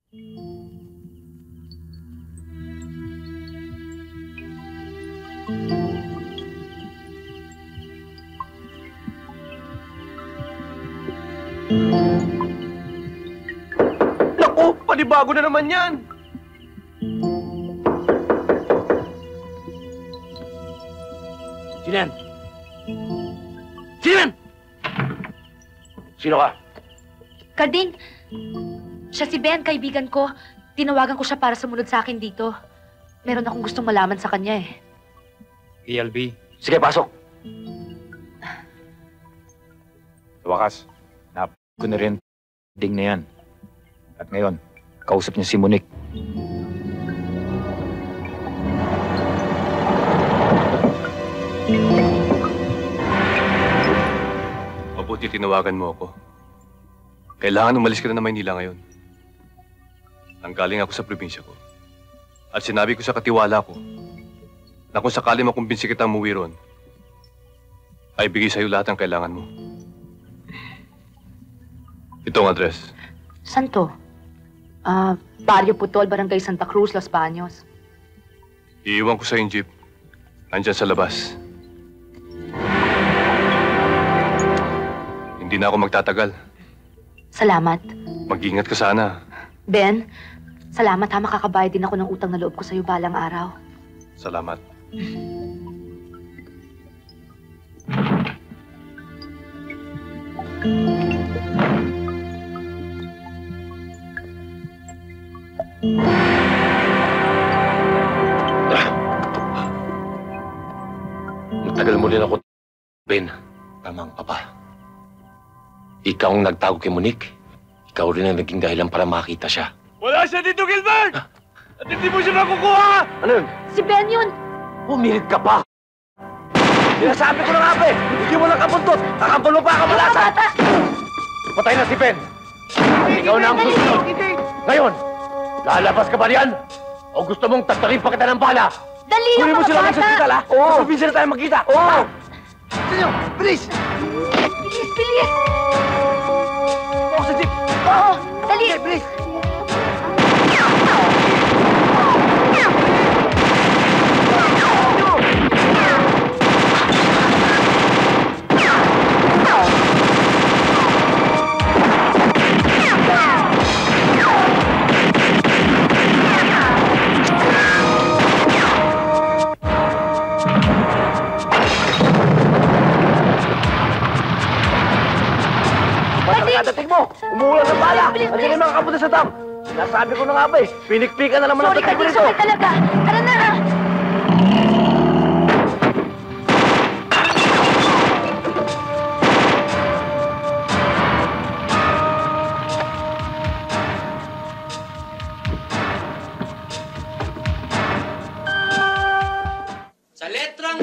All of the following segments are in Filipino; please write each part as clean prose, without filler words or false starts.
Naku, panibago na naman yan! Sino yan? Sino yan? Sino ka? Carding, siya si Ben, kaibigan ko. Tinawagan ko siya para sumunod sa akin dito. Meron akong gustong malaman sa kanya eh. ELB. Sige, pasok. Sa wakas, ko na rin ding na yan. At ngayon, kausap niya si Monique. Mabuti tinawagan mo ako. Kailangan umalis ka na Maynila ngayon. Nanggaling ako sa probinsya ko. At sinabi ko sa katiwala ko na kung sakali makumbinsi kitang umuwi ron, ay bigay sa'yo lahat ng kailangan mo. Ito ang address. Saan to? Barrio Putol, Barangay Santa Cruz, Los Baños. Iiwan ko sa yung jeep. Nandyan sa labas. Hindi na ako magtatagal. Salamat. Mag-ingat ka sana. Ben, salamat ha. Makakabayad din ako ng utang na loob ko sa'yo balang araw. Salamat. Nagtagal mo rin ako, Ben. Tamang papa. Ikaw ang nagtago kay Monique. Ikaw rin ang naging dahilan para makita siya. Wala siya dito, Gilbert! At hindi mo siya makukuha! Ano yun? Si Ben yun! Pumilit ka pa! Sinasabi ko na nga, Ben! Hindi mo lang kabuntot! Kakampal mo pa kamalasa! Patay na si Ben! Ikaw na ang susunod! Ngayon, lalabas ka ba riyan? O gusto mong tagtarin pa kita ng bala? Dali Kunin mo mga sila bata! sa ospital, ha? Oo! Sa probinsya na tayo magkita! Oo! Sino? Bilis! Bilis, bilis! Ako sa jeep! Oo! Dali! Okay, bilis! Kadating mo! Umuulan ng bala! Nandiyan yung mga kapunta sa dam! Nasabi ko na nga ba eh, pinikpikan na naman ang Sorry, tatay ko Carding, nito! sorry talaga! Tara na! Sa letrang...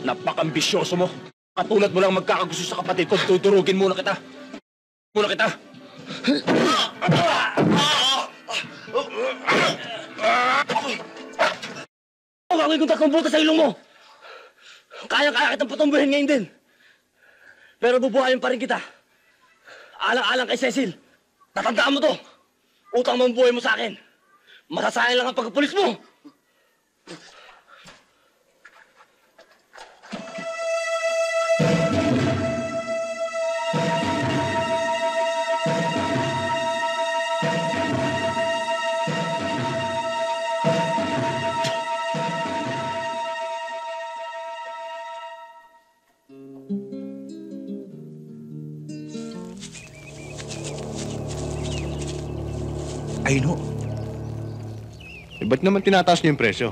Napaka-ambisyoso mo! Katulad mo lang magkakagusto sa kapatid ko, tuturugin muna kita! Muna kita! Gagawin kong tatlong butas sa ilong mo! Kaya-kaya kitang patumbuhin ngayon din! Pero bubuhayin pa rin kita! Alang-alang kay Cecil! Tatandaan mo to! Utang mo ang buhay mo sa akin! Masasayang lang ang pagkapulis mo! Ay, no. Eh, ba't naman tinataas niyo yung presyo?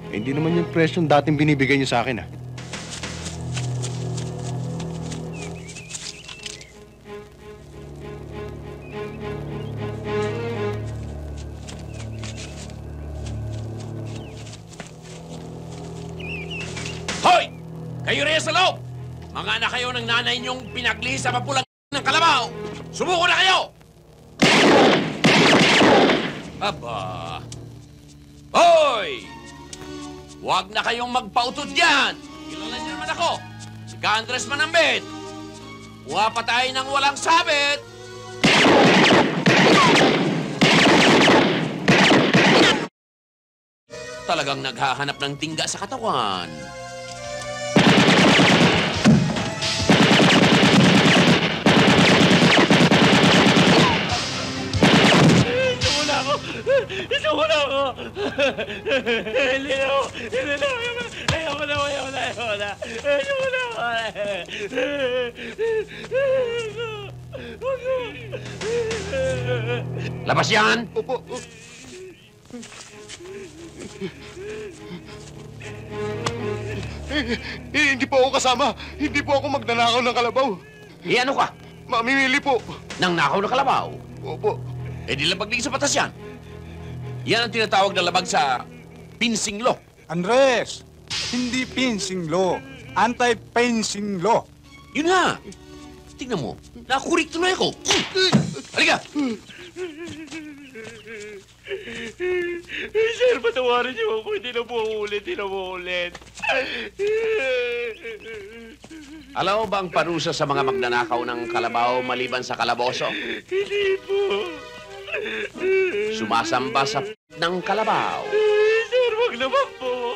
Eh, hindi naman yung presyo yung dating binibigay niyo sa akin, ah. Kayo rin sa loob! Mga anak kayo ng nanay niyong pinaglihi sa mapulang ng kalabaw! Sumuko na kayo! Aba! Hoy! Huwag na kayong magpautod dyan! Kilala niyo naman ako! Si Andres Manambit! Kuha pa tayo ng walang sabit! Talagang naghahanap ng tingga sa katawan. Ito mo na ako! Hindi na ako! Hindi na ako! Ayaw na! Ito mo na ako! Labas yan! Opo. Hindi po ako kasama. Hindi po ako magnanakaw ng kalabaw. Ano ka? Mamimili po. Nang nakaw na kalabaw? Opo. Di labag din sa batas yan. Yan ang tinatawag na labag sa pinsing law. Andres, hindi fencing law. Anti-fencing law. Yun nga. Tingnan mo, nakakurik tuloy ako. Halika! Sir, patawarin niyo ako. Hindi na po ulit. Alam mo ba ang parusa sa mga magnanakaw ng kalabaw maliban sa kalaboso? Hindi po. Sumasamba sa ng kalabaw. Sir, wag naman po.